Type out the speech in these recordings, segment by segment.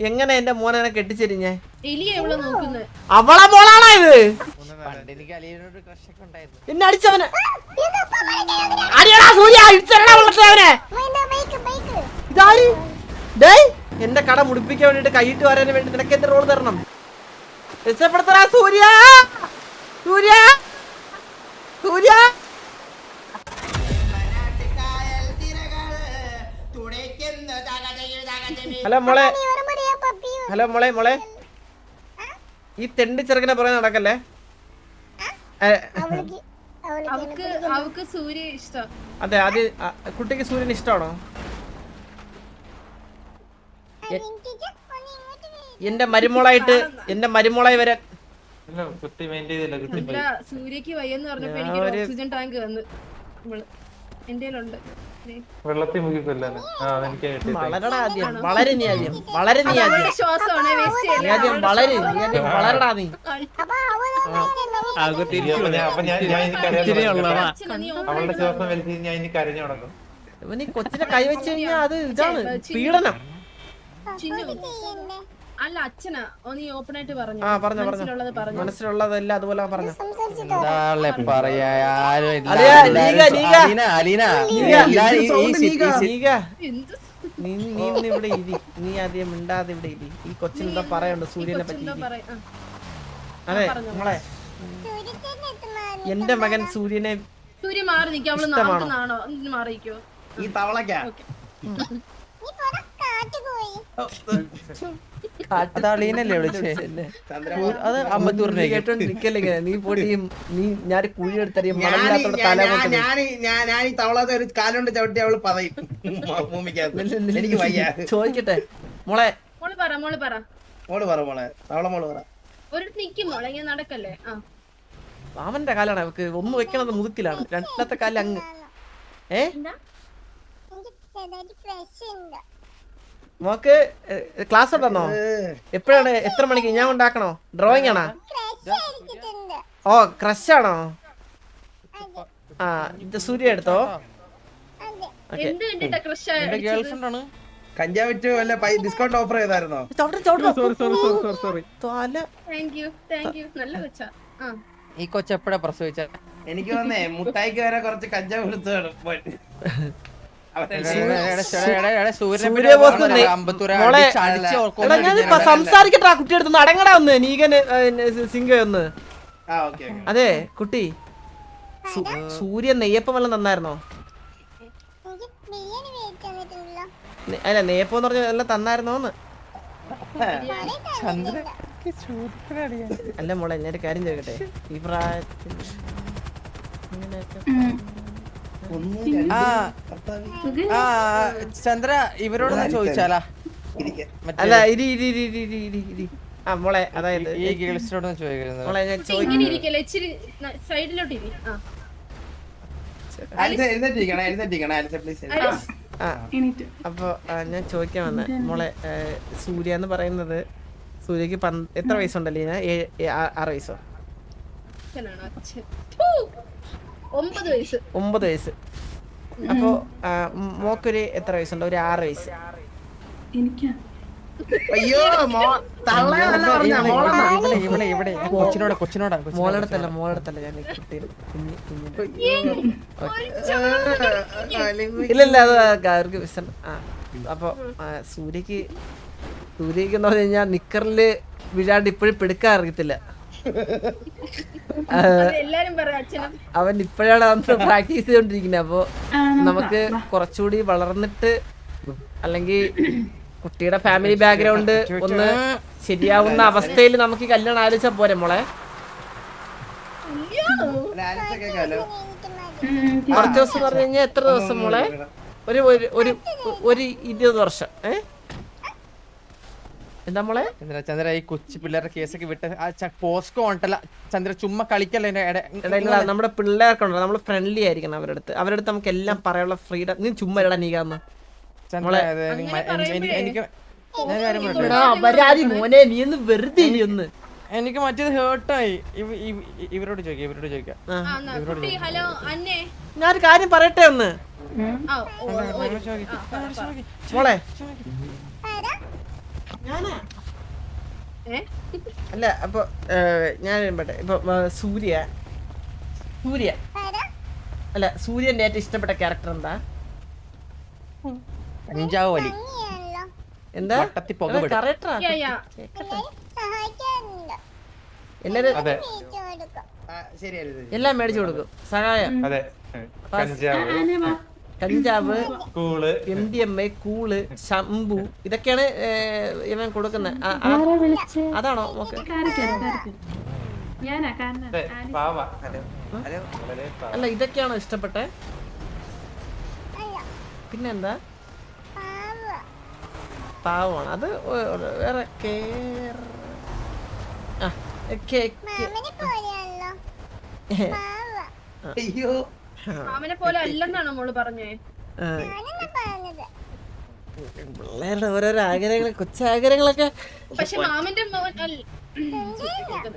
എങ്ങനെ എന്റെ മോനെ കെട്ടിച്ചെരിഞ്ഞേ? അവളെ മോളാണോ ഇത്? എന്നെ അടിച്ചവനെ അടിയടാ സൂര്യ, അടിച്ചടാ വെള്ളത്തിലവനെ. ഇതായി എന്റെ കട മുടിപ്പിക്കാൻ വേണ്ടിട്ട് കൈയിട്ട് വരാൻ വേണ്ടി നിനക്ക് എന്റെ റോൾ തരണം. രക്ഷപ്പെടുത്തടാ സൂര്യ, സൂര്യ, സൂര്യ. ഹലോ മോളെ, ഹലോ മോളെ, മോളെ ഈ തെണ്ടി ചെറുക്കനെ പറയാൻ നടക്കല്ലേ. അതെ, അത് കുട്ടിക്ക് സൂര്യന് ഇഷ്ടമാണോ? എന്റെ മരുമോളായിട്ട്, എന്റെ മരുമോളായി വരാൻ. സൂര്യക്ക് വയ്യെന്ന് പറഞ്ഞപ്പോ എനിക്ക് ഓക്സിജൻ ടാങ്ക് വന്നു. വെള്ളത്തിൽ മുക്കി കൊല്ലാൻ വളരടാ ആദ്യം, വളരെ നീ ആദ്യം, വളരെ നീ ആദ്യം, ശ്വാസമാണ് വേസ്റ്റ് നീ ആദ്യം വളരെ, നീ ആദ്യം വളരടാ നീ. അവളുടെ ശ്വാസം വലിച്ച് ഞാൻ ഇനി കരഞ്ഞു തുടങ്ങും. ഇവന് ഈ കൊച്ചിനെ കൈവച്ച് കഴിഞ്ഞാൽ അത് ഇതാണ് പീഡനം. അല്ല അച്ഛനാ, നീ ഓപ്പൺ ആയിട്ട് പറഞ്ഞു. ആ പറഞ്ഞു, മനസ്സിലുള്ളതല്ല അതുപോലെ പറഞ്ഞു. നീ ഇവിടെ ഇരി, നീ ആദ്യം മിണ്ടാതെ ഇവിടെ ഇരി. ഈ കൊച്ചിനെന്താ പറയണ്ട് സൂര്യനെ പറ്റി? അതെ നമ്മളെ എന്റെ മകൻ സൂര്യനെ ഇഷ്ടമാണോ? മാറിക്കോ ഈ തവളക്കാ നീ പോട്ടി, നീ ഞാൻ കുഴിയെടുത്തറിയും മണലില്ലാത്തോടെ തല ഞാൻ ഈ തവളത്തെ ഒരു കാലുകൊണ്ട് ചവിട്ടി അവള് പറയും. എനിക്ക് വയ്യ. ചോദിക്കട്ടെ മോളെ, മോള് പറ മോള് മോളെ, തവള മോള് പറ. ഒരു നിക്കും മോളെ, ഇങ്ങനെ നടക്കല്ലേ. അവന്റെ കാലാണ് അവക്ക് ഒന്ന് വെക്കണത് മുതുക്കിലാണ്, രണ്ടാമത്തെ കാലിൽ അങ്ങ്. മോക്ക് ക്ലാസ് ഉണ്ടെന്നോ? എപ്പോഴാണ്, എത്ര മണിക്ക്? ഞാൻ ഉണ്ടാക്കണോ? ഡ്രോയിങ് ആണോ? ഓ ക്രഷ് ആണോ? ആ ഇത് സൂര്യ എടുത്തോ. കഞ്ചാവിറ്റ് വല്ല ഡിസ്കൗണ്ട് ഓഫർ ചെയ്തായിരുന്നോ? ഈ കൊച്ചെപ്പോഴാ പ്രസവിച്ച? എനിക്ക് വന്നേ മുട്ടായിക്ക് വരെ കുറച്ച് കഞ്ചാവ് കൊടുത്തു. സംസാരിക്കട്ടാ കുട്ടിയെടുത്ത് അടങ്ങടാ ഒന്ന്. നീകന് സിംഗ ഒന്ന്. അതെ കുട്ടി, സൂര്യൻ നെയ്യപ്പം വല്ലതും തന്നായിരുന്നോ? അല്ല നെയ്യപ്പം എന്ന് പറഞ്ഞ എല്ലാം തന്നായിരുന്നോന്ന്. അല്ല മോളെ, ഞാൻ ഒരു കാര്യം ചോദിക്കട്ടെ, ഈ പ്രായത്തിൽ ചന്ദ്ര ഇവരോടൊന്ന് ചോദിച്ചാലാ? അല്ല ഇരി ഇരി ഇരി ഇരി ഇരി ഇരി. ആ മോളെ, അതായത് ഈ ഗേൾസിനോടൊന്ന് ചോദിക്കുന്നത്. മോളെ ഞാൻ അപ്പൊ ഞാൻ ചോദിക്കാൻ വന്ന മോളെ, സൂര്യ എന്ന് പറയുന്നത്, സൂര്യക്ക് എത്ര വയസ്സുണ്ടല്ലേ? 6 വയസ്സോ? 9 വയസ്സ്. അപ്പൊ മോക്കൊരു എത്ര വയസ്സുണ്ട്? ഒരു 6 വയസ്സ്. മോളടത്തല്ല ഞാൻ ഇല്ലല്ല, അത് അവർക്ക് വിഷം. അപ്പൊ സൂര്യക്ക് എന്ന് പറഞ്ഞു കഴിഞ്ഞാൽ നിക്കറില് വീഴാണ്ട് ഇപ്പോഴും പിടുക്കാൻ അറിയത്തില്ല. അവൻ ഇപ്പോഴാണ് വന്ന് പ്രാക്ടീസ് ചെയ്തോണ്ടിരിക്കുന്നത്. അപ്പൊ നമുക്ക് കുറച്ചുകൂടി വളർന്നിട്ട്, അല്ലെങ്കിൽ കുട്ടിയുടെ ഫാമിലി ബാക്ക്ഗ്രൗണ്ട് ഒന്ന് ശരിയാവുന്ന അവസ്ഥയിൽ നമുക്ക് കല്യാണം ആലോചിച്ചാ പോരെ മോളെ? കുറച്ച് ദിവസം പറഞ്ഞു കഴിഞ്ഞാൽ എത്ര ദിവസം മോളെ? ഒരു 20 വർഷം. എന്താ മോളെ? ചന്ദ്ര ഈ കൊച്ചു പിള്ളേരുടെ കേസൊക്കെ വിട്ട് പോസ്കോ ഉണ്ടല്ല ചന്ദ്ര, ചുമ്മാ കളിക്കല്ലേ. നമ്മുടെ പിള്ളേർക്കുണ്ടല്ലോ, നമ്മള് ഫ്രണ്ട്ലി ആയിരിക്കണം അവരുടെ അടുത്ത് നമുക്ക് എല്ലാം പറയാനുള്ള ഫ്രീഡം. നീ ചുമ്മാ ഇടാ നീക്കാന്ന് മോനെ, നീ ഒന്ന് വെറുതെ ഒന്ന്. എനിക്ക് മറ്റേത് ഹേർട്ടായി. ഇവരോട് ചോദിക്കാം. ഞാനൊരു കാര്യം പറയട്ടെ ഒന്ന് മോളെ. ഏ? അല്ല അപ്പൊ ഞാൻ പറയട്ടെ ഇപ്പൊ സൂര്യ അല്ല സൂര്യന്റെ ഏറ്റവും ഇഷ്ടപ്പെട്ട ക്യാരക്ടർ എന്താ? കഞ്ചാവ് വലി എന്താ വട്ടത്തി പുക വിടും. കറക്റ്റാ യാ, യാ. എല്ലാരും അതെ ശരിയല്ലേ എല്ലാം മേടിച്ചു കൊടുക്കും. സഹായം, അതെ കഞ്ചാവ് കഞ്ചാവ്, കൂള് MDMA, കൂള്, ശംഭു ഇതൊക്കെയാണ് ഇവൻ കൊടുക്കുന്നത്. അതാണോ ഓക്കെ? അതെ പാവ വളരെ പാവ. അല്ല ഇതൊക്കെയാണോ ഇഷ്ടപ്പെട്ടെ? പിന്നെന്താ? പാവമാണ് അത്. വേറെ അയ്യോ മാമനെ പോലെ അല്ലെന്നാണോ മോള് പറഞ്ഞേ? പിള്ളേരുടെ ഓരോരോ ആഗ്രഹങ്ങൾ, കൊച്ചാഗ്രഹങ്ങളൊക്കെ. പക്ഷെ മാമന്റെ മോൻ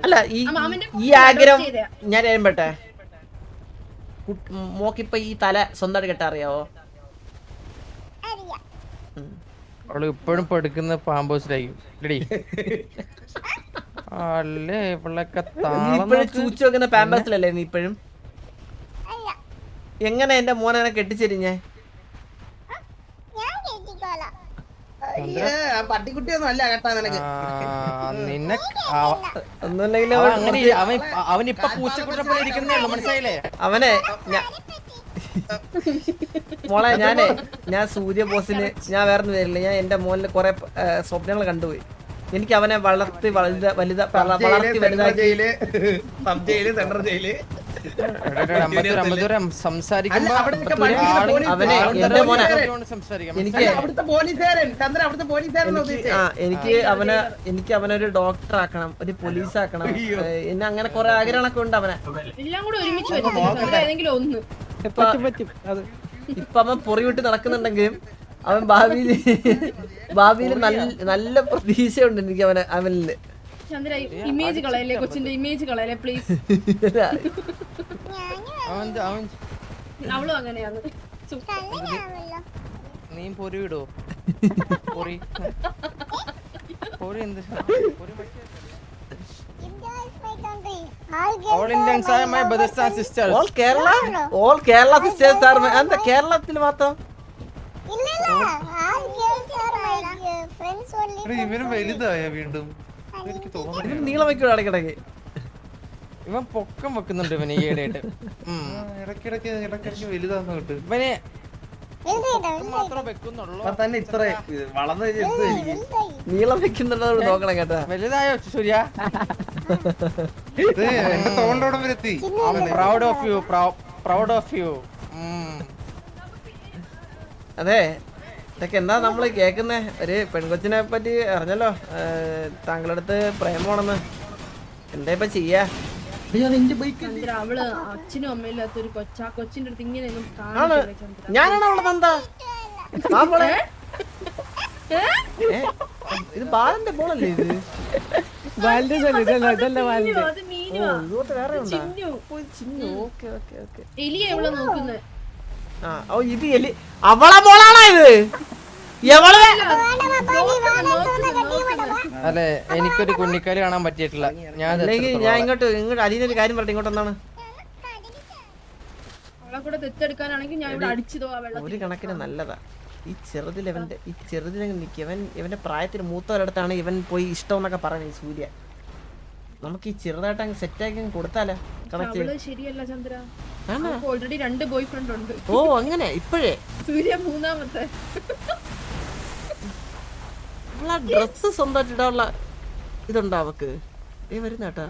അല്ല മാമന്റെ ഈ ആഗ്രഹം ഞാൻ കഴിയുമ്പട്ടെ മോക്കിപ്പോ ഈ തല സ്വന്തമായിട്ട് കെട്ടാ അറിയാവോ? അവള് ഇപ്പോഴും പെടുക്കുന്ന പാമ്പോസിലായിരിക്കും അല്ലേ ഇവളൊക്കെ നീ ഇപ്പോഴും ചൂച്ചു വെക്കുന്ന പാമ്പേഴ്സിലല്ലേ നീ ഇപ്പോഴും? എങ്ങനെ എന്റെ മോനെ കെട്ടിച്ചെരിഞ്ഞേ? പട്ടിക്കുട്ടിയൊന്നും അല്ല കേട്ടാ നിനക്ക്. നിന്നെ ഒന്നുമില്ലെങ്കിൽ അവനിപ്പൊ പൂച്ചക്കുട്ടപ്പോ ഇരിക്കുന്നേ ഉള്ളൂ, മനസ്സിലായില്ലേ? അവനെ മോളെ ഞാൻ സൂര്യ ബോസിന് ഞാൻ വേറെ വരില്ല. ഞാൻ എന്റെ മോനില് കുറെ സ്വപ്നങ്ങൾ കണ്ടുപോയി. എനിക്ക് അവനെ വളർത്തി വളർത്തി വലുതാക്കി സംസാരിക്കുമ്പോ അവനെ എന്റെ മോനെ എനിക്ക് എനിക്ക് അവനൊരു ഡോക്ടർ ആക്കണം, ഒരു പോലീസ് ആക്കണം. എന്നെ അങ്ങനെ കുറെ ആഗ്രഹങ്ങളൊക്കെ ഉണ്ട് അവനെ. എല്ലാം കൂടെ ഒരുമിച്ച് വെച്ചിട്ട് ഏതെങ്കിലും ഒന്ന്. ഇപ്പൊ അവൻ പൊറി വിട്ട് നടക്കുന്നുണ്ടെങ്കിലും അവൻ ഭാവിയിൽ നല്ല പ്രതീക്ഷയുണ്ട് എനിക്ക് അവനില്. ചന്ദ്ര ഇമേജ് കളയല്ലേ, കൊച്ചിന്റെ ഇമേജ് കളയല്ലേ പ്ലീസ്. അവളും അങ്ങനെയാണ്. നീ പൊരി വിടോ? പൊരി പൊരി എന്ത്? All Indians are my brothers and sisters. All Kerala sisters are my. എന്താ കേരളത്തിൽ മാത്രം? ഇവന് വലുതായ വീണ്ടും എനിക്ക് തോന്നുന്നു. നീളം വെക്കൂടെ ഇടയ്ക്കിടയ്ക്ക്? ഇവൻ പൊക്കം വെക്കുന്നുണ്ട് ഇവന് ഈയിടെയായിട്ട്. ഇടയ്ക്കിടയ്ക്ക് വലുതാന്ന് കേട്ട്. ഇവന് മാത്രം വെക്കുന്നുള്ളൂ. തന്നെ ഇത്ര വളർന്നു നീളം വെക്കുന്നുണ്ടോ നോക്കണം കേട്ടാ. വലുതായോ സൂര്യ? എന്റെ തോളിലോടം വരെ എത്തി. Proud of you. അതെ ഇതൊക്കെ എന്താ നമ്മള് കേക്കുന്നേ? ഒരു പെൺകൊച്ചിനെ പറ്റി അറിഞ്ഞല്ലോ, താങ്കളുടെ അടുത്ത് പ്രേമമാണെന്ന്. എന്താ ഇപ്പൊ ചെയ്യാ? ചന്ദ്ര അവള് അച്ഛനും അമ്മയും ഇല്ലാത്തൊരു കൊച്ചാ. കൊച്ചിന്റെ അടുത്ത് ഇങ്ങനെയൊന്നും ആണ് ഞാനാണ് അവളെ തന്താ. ഇത് ബാലന്റെ ബോളല്ലേ? ഇത് അത് മീനുവാ. ചിന്നു. എലിയ ഇവളെ നോക്കുന്നത്. ഇത് എലി അവളെ മോളാണോ ഇത്? അല്ലെ എനിക്കൊരു കുഞ്ഞിക്കാലി കാണാൻ പറ്റിയിട്ടില്ല. ഞാൻ ഇങ്ങോട്ട് അലീനൊരു കാര്യം പറഞ്ഞു. ഇങ്ങോട്ട് എന്താണ്? അവളെ കൂടെ ദത്തെടുക്കാനാണെങ്കിൽ ഞാൻ ഇവിടെ അടിച്ചതോ ആ വെള്ളം. ഒരു കണക്കിന് നല്ലതാ. ഈ ചെറുതിൽ നിൽക്കും. ഇവന്റെ പ്രായത്തിന് മൂത്തവരടുത്താണ് ഇവൻ പോയി ഇഷ്ടം എന്നൊക്കെ പറഞ്ഞു സൂര്യ. നമുക്ക് ഈ ചെറുതായിട്ട് അങ്ങ് സെറ്റാക്കി കൊടുത്താലോ? അവള് ശരിയല്ല ചന്ദ്ര. ഓൾറെഡി 2 ബോയ് ഫ്രണ്ട് ഉണ്ട്. ഓ അങ്ങനെ ഇപ്പോഴേ സൂര്യ 3ാമത്തെ. ഡ്രസ് സ്വന്തമായിട്ട് ഇടാനുള്ള ഇതുണ്ടോ അവക്ക്? വരുന്നേട്ടാ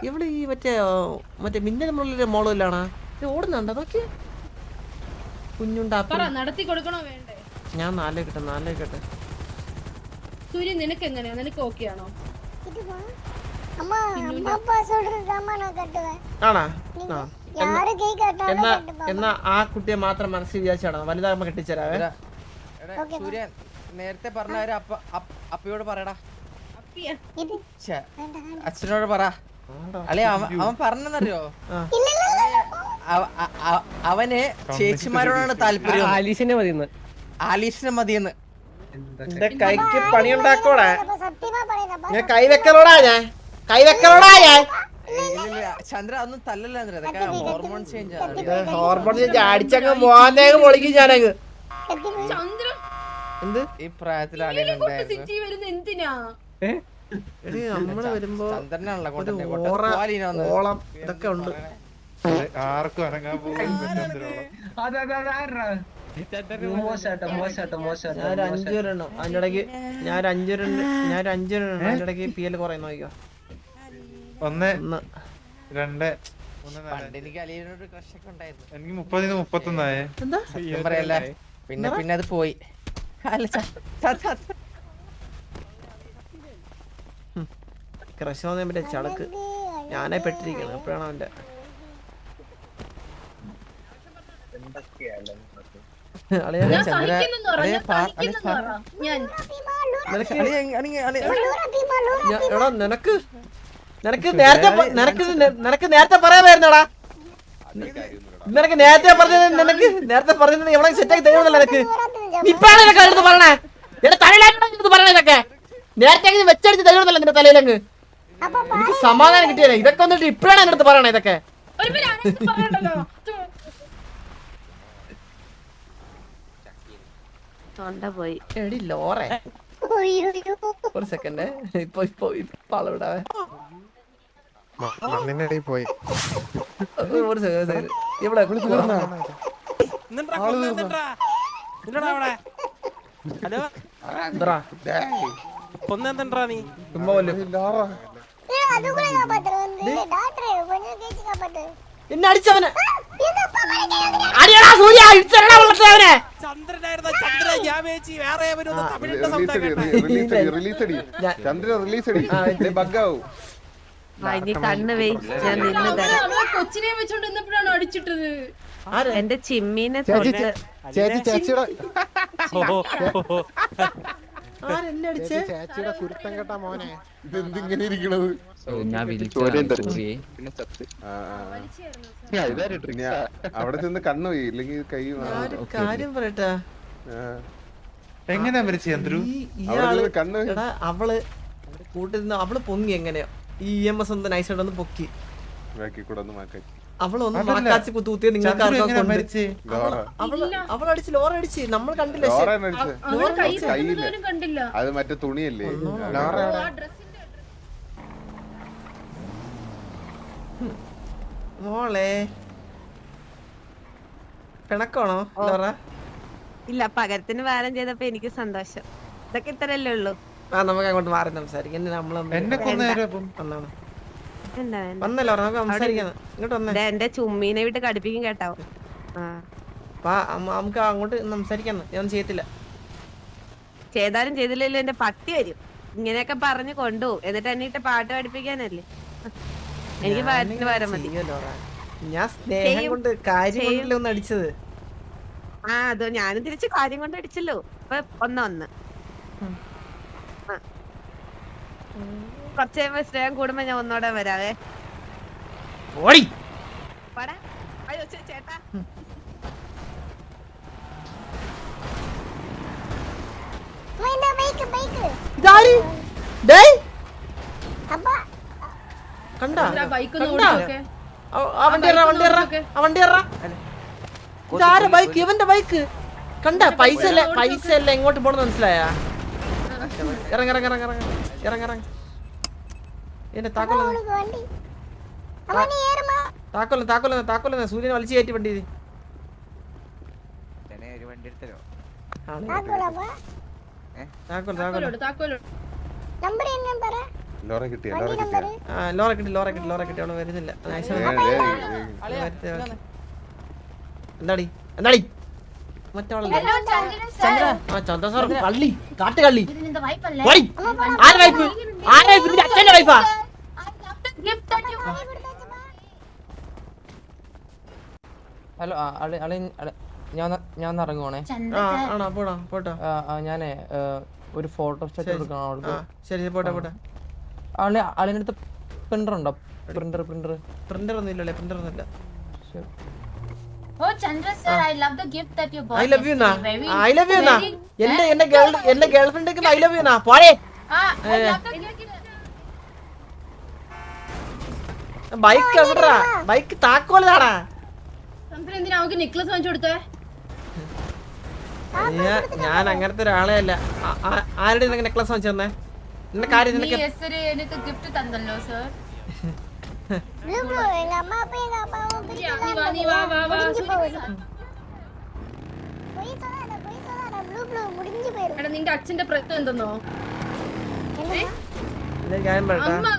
ഇവിടെ ഈ മറ്റേ മിന്നൽ മുള്ളിലെ മോളിലാണോ ഓടുന്നുണ്ട്? അതൊക്കെ കുഞ്ഞുണ്ടാ നടത്തി കൊടുക്കണോ വേണ്ടേ? ഞാൻ 4 കേട്ടെ. സൂര്യ നിനക്ക് എങ്ങനെയാ? നിനക്ക് ഓക്കെ ആണോ? ആണാ? എന്നാ ആ കുട്ടിയെ മാത്രം മനസ്സിൽ വിചാരിച്ചാണോ? വലുതാകുമ്പോ കെട്ടിച്ചേരാവേ. സൂര്യൻ നേരത്തെ പറഞ്ഞ അപ്പയോട് പറയടാ, അച്ഛനോട് പറ. അല്ലെ അവൻ പറഞ്ഞെന്നറിയോ? അവന് ചേച്ചിമാരോടാണ് താല്പര്യം. ആലീസിനെ മതിയെന്ന്. എന്റെ കൈക്ക് പണിയുണ്ടാക്കോടാ ഞാൻ കൈവെക്കലോടാ ഞാൻ ചന്ദ്ര ഒന്നും തല്ലല്ല അതൊക്കെ ഹോർമോൺ ചേഞ്ച് ഹോർമോൺ അടിച്ചങ്ങ് മോന്തേക്ക് പൊളിക്കും ഞാനങ്ങ് ചന്ദ്ര എന്ത് ഈ പ്രായത്തിൽ അളിയനുണ്ടായിരുന്നു സിറ്റി വരുന്ന എന്തിനാ എടി നമ്മള് വരുമ്പോ ചന്ദ്രനാണല്ലോ ഒരു കൊണ്ടുവന്നത് ഓളം ഇതൊക്കെ ഉണ്ട് ആർക്കും അനങ്ങാൻ പോകും ഞാൻ അഞ്ചൂരെണ്ണം അതിന്റെ ഇടയ്ക്ക് ഞാൻ അഞ്ചൂരെണ്ണം അതിന്റെ ഇടയ്ക്ക് പി എൽ കുറയുന്നു നോക്കിയോ 1 ഒന്ന് 2 പണ്ട് എനിക്ക് അളിയനോട് ക്രഷ് ഒക്കെ ഉണ്ടായിരുന്നു എനിക്ക് 30 31 ആയേ എന്താ സത്യം പറയല്ല പിന്നെ അത് പോയി അല്ല ക്രഷ് വന്നേ പറ്റിയ ചടക്ക് ഞാനേ പെട്ടിരിക്കണം എപ്പോഴാണ് അവന്റെ അളിയാ ഞാൻ സഹിക്കുന്നെന്ന് പറ, ഞാൻ സഹിക്കുന്നെന്ന് പറ. ഞാൻ എടാ നിനക്ക് നേരത്തെ പറയാമായിരുന്നടാ നിനക്ക് നേരത്തെ പറഞ്ഞത് എവിടെ സെറ്റാക്കി തരുന്നില്ല നിനക്ക് ഇപ്പഴാണ് ഇതൊക്കെ എടുത്ത് പറയണേ എന്റെ തലയിലായിട്ട് പറയണേ ഇതൊക്കെ നേരത്തെ വെച്ചടിച്ച് തരുന്നില്ല നിന്റെ തലയിലങ്ങ് എനിക്ക് സമാധാനം കിട്ടിയല്ലേ ഇതൊക്കെ വന്നിട്ട് ഇപ്പഴാണ് എന്റെ അടുത്ത് പറയണേ ഇതൊക്കെ ഒരു പേര് ആരെങ്കിലും പറയണ്ടല്ലോ. പോയി എടി ലോറേ ഒരു സെക്കൻഡ് ഇപ്പൊ ആളെവിടാവേ പോയി ഒരു സെക്കൻഡ് ഇവിടെ എന്താ കൊന്നെന്താ നീ ചുമ്മാ വല്ലതും. എന്നെ അടിച്ചവനെ അടിയടാ സൂര്യ അടിച്ചടാ അവനെ ചന്ദ്രനായിരുന്നു ചന്ദ്ര ഞാൻ വെച്ച് വേറെ കണ്ണ് വെച്ച് ഞാൻ നിന്ന് തരാം അവളെ കൊച്ചിനെ വെച്ചോണ്ട് ഇന്നപ്പോഴാണ് അടിച്ചിട്ടത്. എന്റെ ചിമ്മീനെ തൊട്ട് ചേച്ചിയുടെ ആരെന്നെ അടിച്ചേ ചേച്ചിയുടെ കുരുത്തം കേട്ടാ മോനെ ഇതെന്തിങ്ങനെ ഇരിക്കണത് അവിടെ ചെന്ന് കണ്ണു പോയി ഇല്ലെങ്കിൽ കൈ ഞാനൊരു കാര്യം പറയട്ടാ എങ്ങനെയാ മരിച്ചു ചന്ദ്രു ഇയാള് കണ്ണ് എടാ അവള് കൂട്ടിൽ നിന്ന് അവള് പൊങ്ങി എങ്ങനെയോ ഈ EMS ഒന്ന് നൈസായിട്ട് ഒന്ന് പൊക്കി ബാക്കി കൂടെ ഒന്ന് മാറ്റി അവളൊന്ന് മാക്കാച്ചി കുത്തിയ നിങ്ങൾക്ക് ചന്ദ്രു ആർക്കും എങ്ങനെയാ കൊണ്ട് മരിച്ചേ അവളടിച്ച് ലോറ അടിച്ച് നമ്മൾ കണ്ടില്ല അവളെ കൈ തട്ടുന്നവരും കണ്ടില്ല. അത് മറ്റേ തുണിയല്ലേ ആ ഡ്രസ്സിന്റെ മോളെ പിണക്കാണോ ലോറ ഇല്ല പകരത്തിന് വാരം ചെയ്തപ്പോ എനിക്ക് സന്തോഷം ഇതൊക്കെ ഇത്രയല്ലേ ഉള്ളൂ ആ നമുക്ക് അങ്ങോട്ട് മാറി സംസാരിക്കാം എന്നെ കൊന്നേരം വന്നാണ് എന്താ വേണ്ട വന്നല്ലോ നമുക്ക് സംസാരിക്കാം ഇങ്ങോട്ട് വന്നേ ദേ, എന്റെ ചുമ്മീനെ വിട്ട് കടുപ്പിക്കും കേട്ടോ ആ നമുക്ക് അങ്ങോട്ട് സംസാരിക്കാം ഞാൻ ചെയ്യത്തില്ല ചെയ്താലും ചെയ്തില്ലല്ലോ എന്റെ പട്ടി വരും ഇങ്ങനെയൊക്കെ പറഞ്ഞു കൊണ്ടുപോകും എന്നിട്ട് എന്നെ ഇട്ട് പാട്ട് പഠിപ്പിക്കാനല്ലേ എനിക്ക് പാട്ടിന് വരാൻ മതി ചെയ്യോ ലോറ ഞാൻ സ്നേഹം കൊണ്ട് കാര്യം കൊണ്ടല്ലേ ഒന്ന് അടിച്ചത് ആ അതോ ഞാനും തിരിച്ച് കാര്യം കൊണ്ട് അടിച്ചല്ലോ ഇപ്പൊ ഒന്ന് കുറച്ച് കഴിയുമ്പോ സ്നേഹം കൂടുമ്പോ ഞാൻ ഒന്നോടെ വരാവേ ഓടി പടാ അയ്യോ ചേട്ടാ ഇതാര് ഡേയ് കണ്ടാ ബൈക്ക് ഒന്ന് കണ്ടാ? ഓടിച്ചോക്കെ. വണ്ടി ഇതാരെ ബൈക്ക് ഇവന്റെ ബൈക്ക് കണ്ട പൈസ അല്ല എങ്ങോട്ട് പോണെന്ന് മനസ്സിലായ ഇറങ്ങ എന്റെ താക്കോല സൂര്യനെ വലിച്ചു കയറ്റി വണ്ടി താക്കോലോട്. ലോറ കിട്ടിയ ലോറ കിട്ടി അവള് വരുന്നില്ല എന്താടി മറ്റവളല്ലേ ചന്ദ്ര സാർ കള്ളി കാട്ടുകള്ളി ആരെ വൈഫ് നിന്റെ അച്ഛന്റെ വൈഫാ ഹലോ ഞാൻ ഇറങ്ങുവാണേ ആണോ പോട്ടോ ഞാനേ ഒരു ഫോട്ടോ സെറ്റ് എടുക്കണം അവൾക്ക് ശരി പോട്ടെ ആളിനടുത്ത് പ്രിന്റർ ഉണ്ടോ പ്രിന്റർ പ്രിന്റർ ഒന്നും ഇല്ലല്ലേ പ്രിന്റർ ഒന്നും ഇല്ല Oh, Chandra sir, I love the gift that you bought. I love you na. yesterday. I love you na. very- എന്റെ ഗേൾഫ്രണ്ട് ഒക്കെ I love you na. പോരെ I love the gift. Bike എവിടാ? Bike താക്കോലാടാ. ചന്ദ്രൻ എന്തിനാ അവക്ക് necklace വാങ്ങിച്ചു കൊടുത്തേ? ഞാൻ അങ്ങനത്തെ ഒരാളെ അല്ല. ആരുടെ നിനക്ക് നെക്ലസ് വാങ്ങിച്ചു തന്നെ? നിന്റെ കാര്യം നീ നിനക്ക് yesterday എനിക്ക് gift തന്നല്ലോ sir. നീ വാ എടാ നിന്റെ അച്ഛന്റെ പ്രശ്നം എന്തെന്നോ? ഞാൻ കാര്യം പറയട്ടെ. അമ്മ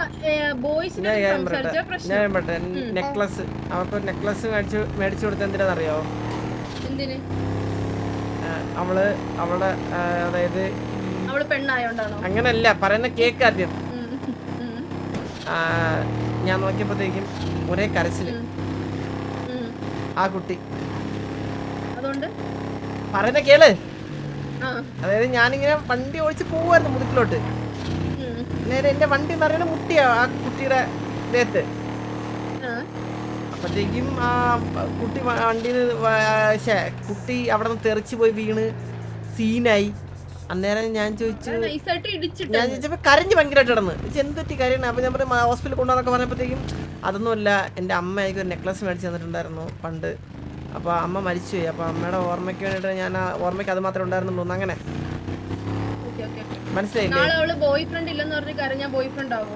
ബോയ്സിനെ സംസാരിച്ച പ്രശ്നം ഞാൻ പറയട്ടെ. നെക്ലസ് അവർക്ക് നെക്ലസ് മേടിച്ചു കൊടുത്ത എന്തിനാണെന്നറിയോ? എന്തിന്? അവളുടെ അതായത് അവള് പെണ്ണായോണ്ടാണോ? അങ്ങനല്ല പറയുന്ന കേക്ക് ആദ്യം. ഉം. ഞാൻ നോക്കിയപ്പോഴത്തേക്കും ഒരേ കരച്ചില് ആ കുട്ടി. അതുകൊണ്ട് പറയുന്ന കേള്. ആ അതായത് ഞാനിങ്ങനെ വണ്ടി ഓടിച്ച് പോവായിരുന്നു മുതുക്കിലോട്ട്. നേരെ എന്റെ വണ്ടി എന്ന് പറയുന്നത് മുട്ടിയാ ആ കുട്ടിയുടെ ദേഹത്ത്. അപ്പത്തേക്കും ആ കുട്ടി കുട്ടി അവിടെ നിന്ന് തെറിച്ച് പോയി വീണ് സീനായി. അന്നേരം ഞാൻ ചോദിച്ചപ്പോ കരഞ്ഞ് ഭയങ്കരമായിട്ട് കിടന്ന് എന്തൊറ്റി കരയണ. അപ്പൊ ഞാൻ പറയും ഹോസ്പിറ്റലിൽ കൊണ്ടുവന്നൊക്കെ പറഞ്ഞപ്പോഴത്തേക്കും അതൊന്നുമല്ല, എൻ്റെ അമ്മ എനിക്ക് ഒരു നെക്ലസ് മേടിച്ച് തന്നിട്ടുണ്ടായിരുന്നു പണ്ട്. അപ്പോൾ അമ്മ മരിച്ചുപോയി. അപ്പോൾ അമ്മയുടെ ഓർമ്മയ്ക്ക് വേണ്ടിയിട്ട് ഞാൻ ആ ഓർമ്മയ്ക്ക് അത് മാത്രമേ ഉണ്ടായിരുന്നുള്ളൂ. അങ്ങനെ മനസ്സിലായില്ലേ?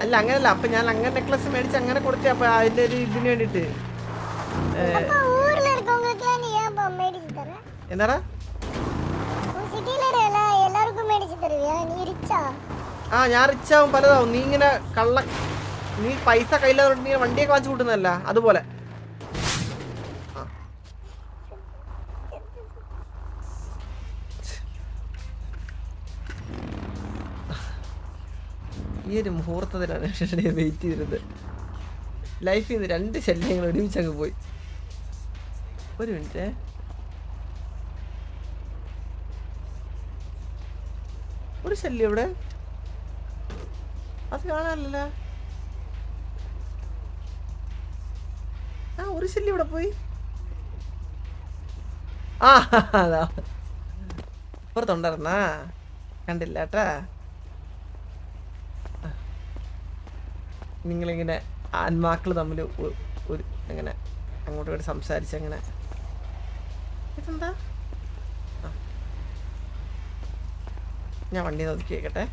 അല്ല അങ്ങനല്ല. അപ്പൊ ഞാൻ അങ്ങനെ നെക്ലസ് മേടിച്ച് അങ്ങനെ കൊടുത്തേ. അപ്പൊ അതിന്റെ ഒരു ഇതിന് വേണ്ടിട്ട് എന്താടാ ഞാൻ റിച്ചാവും പലതാവും. നീ ഇങ്ങനെ നീ പൈസ കയ്യിലാതെ നീ വണ്ടിയൊക്കെ വാങ്ങിച്ചു കൂട്ടുന്നതല്ല അതുപോലെ. ഈ ഒരു മുഹൂർത്തത്തിനാണ് വെയിറ്റ് ചെയ്തിരുന്നത്. ലൈഫിൽ നിന്ന് 2 ശല്യങ്ങൾ ഒരുമിച്ച് അങ്ങ് പോയി. ഒരു മിനിറ്റ്. ഒരു ശല്യം ഇവിടെ അത് കാണാനല്ല. ഒരു ശല്യം ഇവിടെ പോയി. അതാ പുറത്തുണ്ടായിരുന്നാ കണ്ടില്ല കേട്ടാ. നിങ്ങളിങ്ങനെ ആൺമാക്കൾ തമ്മിൽ ഒരു അങ്ങനെ അങ്ങോട്ടും ഇങ്ങോട്ട് സംസാരിച്ച് അങ്ങനെ ഇതെന്താ? ഞാൻ വണ്ടി നോക്കി കേക്കട്ടെ.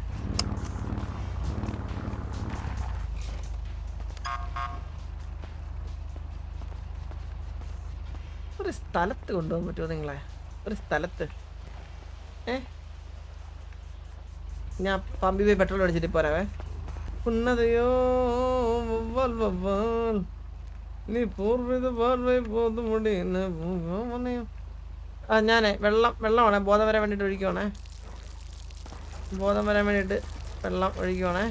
ഒരു സ്ഥലത്ത് കൊണ്ടുപോകാൻ പറ്റുമോ നിങ്ങളെ? ഒരു സ്ഥലത്ത് ഞാൻ പമ്പി പോയി പെട്രോൾ അടിച്ചിട്ട് പോരാവേ. ഉന്നതയോ നീ പൂർവിത പാർവൈ പോതു മുടി ഞാനേ വെള്ളമാണേ ബോധം വരാൻ വേണ്ടിയിട്ട് ഒഴിക്കുവാണേ. ബോധം വരാൻ വേണ്ടിയിട്ട് വെള്ളം ഒഴിക്കുവാണേ.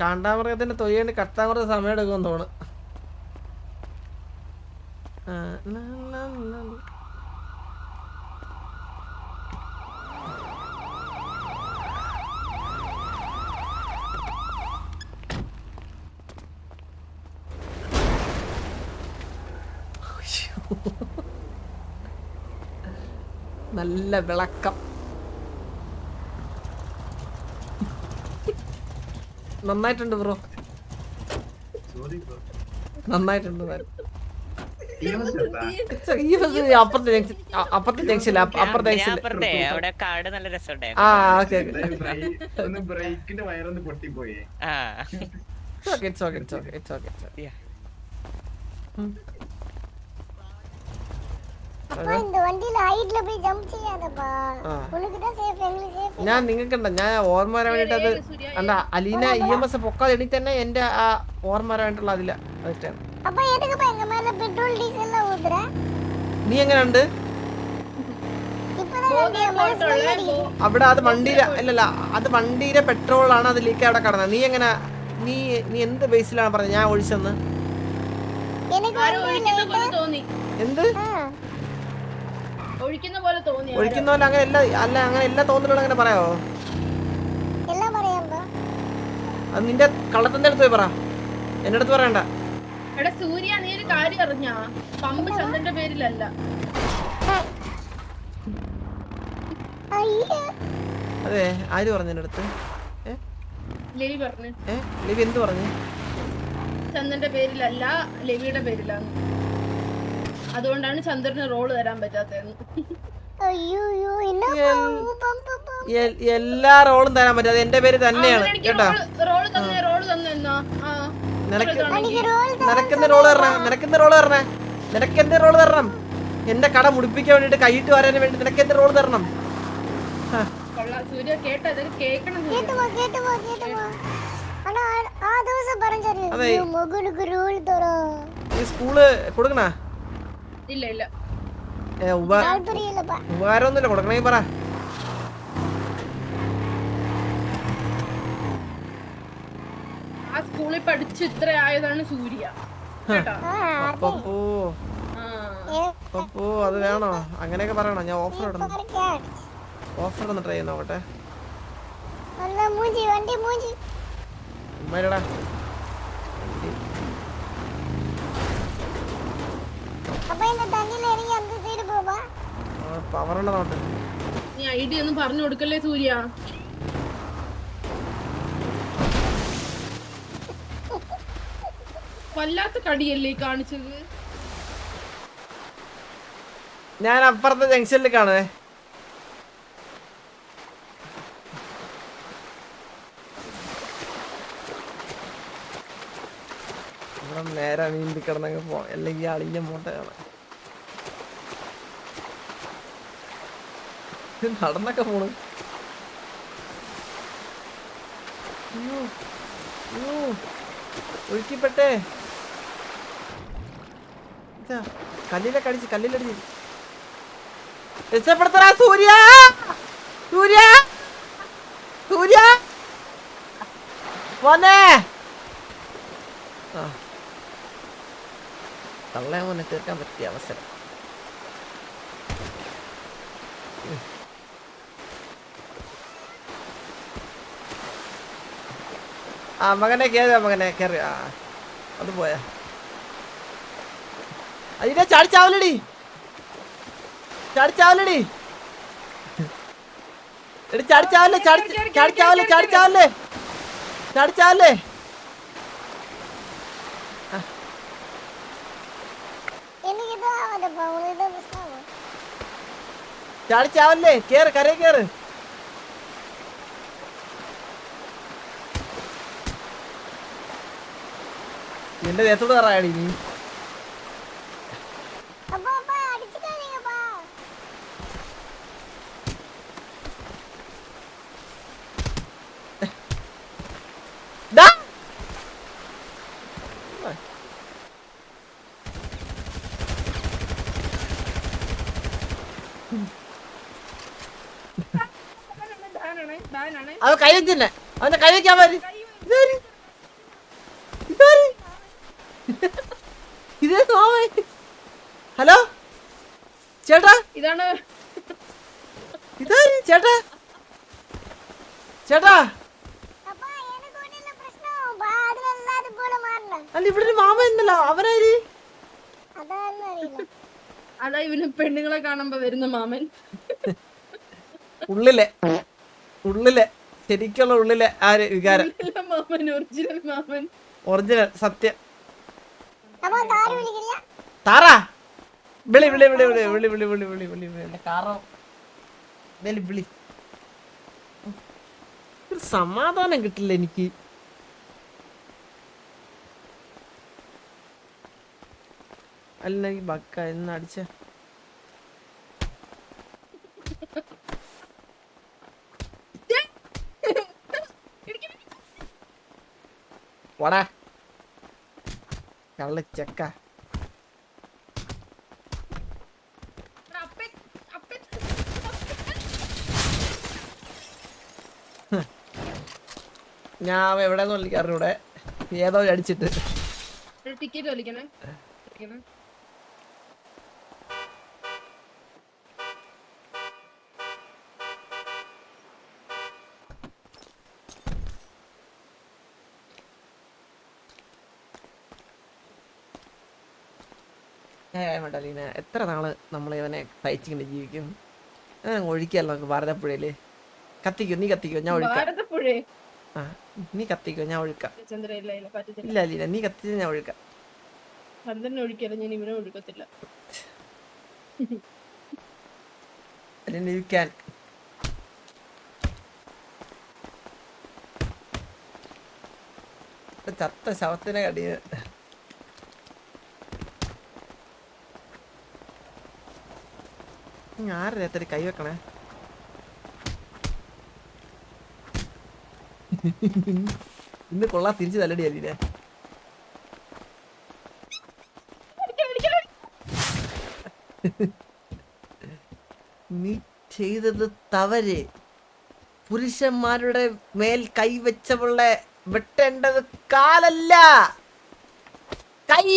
കാണ്ടാമൃഗത്തിന്റെ തൊയ്യേണ്ടി കത്താൻ കുറച്ച് സമയം എടുക്കുമെന്ന് തോന്നുന്നു. നല്ല വിളക്കം. നന്നായിട്ടുണ്ട് ബ്രോ, നന്നായിട്ടുണ്ട്. അപ്പുറത്തെ ജംഗ്ഷനിൽ അവിടെ കാട് നല്ല രസമുണ്ടായിരുന്നു. ആ ഓക്കെ ഞാൻ നിങ്ങൾക്കുണ്ട ഞാൻ ഓർമ്മ വരാൻ വേണ്ടിട്ട് അത് എന്താ അലീന EMS പൊക്കാതെ എണീ തന്നെ എന്റെ ആ ഓർമ്മ വരാൻ വേണ്ടിട്ടുള്ള അതില്ല അതിട്ടാണ്. നീ എങ്ങനെയുണ്ട് അവിടെ? അത് വണ്ടിയിലെ അല്ലല്ല, അത് വണ്ടിയിലെ പെട്രോളാണ് അത് ലീക്ക് അവിടെ കടന്നത്. നീ എങ്ങനെ നീ എന്ത് ബേസിലാണ് പറഞ്ഞത് ഞാൻ ഒഴിച്ചെന്ന്? എന്ത് ഒഴിക്കുന്ന പോലെ അങ്ങനെ എല്ലാ തോന്നലുകളും അങ്ങനെ പറയാവോ? അത് നിന്റെ കള്ളത്തിന്റെ അടുത്ത് പോയി പറ, എന്റെ അടുത്ത് പറയണ്ട. എടാ സൂര്യ, നീ ഒരു കാര്യം അറിഞ്ഞാ? പമ്പ് ചന്ദ്രന്റെ പേരിലല്ല. അതെ, ആര് പറഞ്ഞു എന്റെ അടുത്ത്? ലെവി പറഞ്ഞു. ലിവി എന്ത് പറഞ്ഞു? ചന്ദ്രന്റെ പേരിലല്ല, ലെവിയുടെ പേരിലാണ്. അതുകൊണ്ടാണ് ചന്ദ്രന് റോള് തരാൻ പറ്റാത്തതെന്ന്. എല്ലാ റോളും തരാൻ പറ്റും, അത് എന്റെ പേര് തന്നെയാണ് കേട്ടോ. റോള് തന്നെന്നാ. നിനക്കെന്ത് റോള് തരണം? നിനക്കെന്ത് റോള് തരണം? എന്റെ കട മുടിപ്പിക്കാൻ വേണ്ടിട്ട് കൈയിട്ട് വരാൻ വേണ്ടി നിനക്കെന്ത് റോള് തരണം? സൂര്യ കേട്ടോ, ഇതൊക്കെ കേക്കണം. അതെ, ഈ സ്കൂള് കൊടുക്കണ? ഇല്ല ഉപകാരമൊന്നുമില്ല, കൊടുക്കണമെങ്കിൽ പറ. ആ സ്കൂളിൽ പഠിച്ച് ഇത്ര ആയതാണ് സൂര്യ കേട്ടോ. അപ്പോ അത് വേണോ? അങ്ങനെയൊക്കെ പറയണോ? ഞാൻ ഓഫർ ഇടുന്നു ട്രൈ ചെയ്ത് നോക്കട്ടെ. ഉമ്മയിലടാ പവറുള്ള നോട്ട്. നീ ഐഡിയ ഒന്നും പറഞ്ഞു കൊടുക്കല്ലേ സൂര്യ. വല്ലാത്ത കടിയല്ലേ ഈ കാണിച്ചത്. ഞാൻ അപ്പുറത്തെ ജംഗ്ഷനിൽ കാണുവേ. ഇവിടെ നേരെ നീന്തി കിടന്നങ്ങ് പോ, അല്ലെങ്കിൽ അളിഞ്ഞ മൂട്ട കാണാം. നടന്നൊക്കെ പോണു. ഒഴുക്കിപ്പെട്ടേ. കല്ലിലടിച്ച് രക്ഷപ്പെടുത്തടാ സൂര്യ. മോനെ തള്ളേ മോനെ തീർക്കാൻ പറ്റിയ അവസരം. മകനെ കേറി. അത് പോയാ അതിനെ ചാടിച്ചാവലടി. ചാടിച്ചാവല്ലേ. കേറ്, കരയെ കേറ്. എന്റെ ദേഹത്തോട് പറയാടി നീ. അവൻ കൈ വെച്ചന്നെ, അവന്റെ കൈ വെക്കാൻ പാര്. ഹലോ ചേട്ടാ, ഇതാണ് ചേട്ടാ. അല്ല ഇവിടെ ഒരു മാമ എന്നല്ലോ, അവനാര്? അതാ ഇവന് പെണ്ണുങ്ങളെ കാണുമ്പോ വരുന്ന മാമൻ. ഉള്ളിലെ ശരിക്കുള്ള ഉള്ളിലെ ആര് വികാരം. മാമൻ, ഒറിജിനൽ മാമൻ, ഒറിജിനൽ സത്യം. താറാ വിളി സമാധാനം കിട്ടില്ല എനിക്ക്. അല്ലെങ്കിൽ ബക്ക എന്ന് അടിച്ച പോടാ കള്ളച്ചക്ക. ഞാൻ എവിടെ നിന്ന് വിളിക്കാറിവിടെ ഏതോ അടിച്ചിട്ട്. ടിക്കറ്റ് വലിക്കണേ. വേണ്ട ലീന, എത്ര നാള് നമ്മൾ ഇവനെ സഹിച്ചിങ്ങനെ ജീവിക്കും? ഒഴിക്കല്ലോ നമുക്ക് ഭാരതപ്പുഴയില്. കത്തിക്കോ, നീ കത്തിക്കോ, ഞാൻ ഒഴുക്കാം. ഭാരതപ്പുഴേ ആ, നീ കത്തിക്കോ, ഞാൻ ഒഴുക്കാം. ചന്ദ്ര ഇല്ല ഇല്ല പറ്റത്തില്ല. ഇല്ല ലീന, നീ കത്തിച്ച് ഞാൻ ഒഴുക്കാം. ചന്ദ്രനെ ഒഴിക്കല്ല, ഞാൻ ഇവനെ ഒഴുക്കത്തില്ല. അല്ലെങ്കിൽ you can. ചത്ത ശവത്തിനെ കടിയ ആരുടെ എത്ര കൈ വെക്കണേ? ഇന്ന് കൊള്ളാ തിരിച്ചു തല്ലടി അല്ലേ? നീ ചെയ്തത് തവര്. പുരുഷന്മാരുടെ മേൽ കൈവച്ചവളെ വെട്ടേണ്ടത് കാലല്ല, കൈ.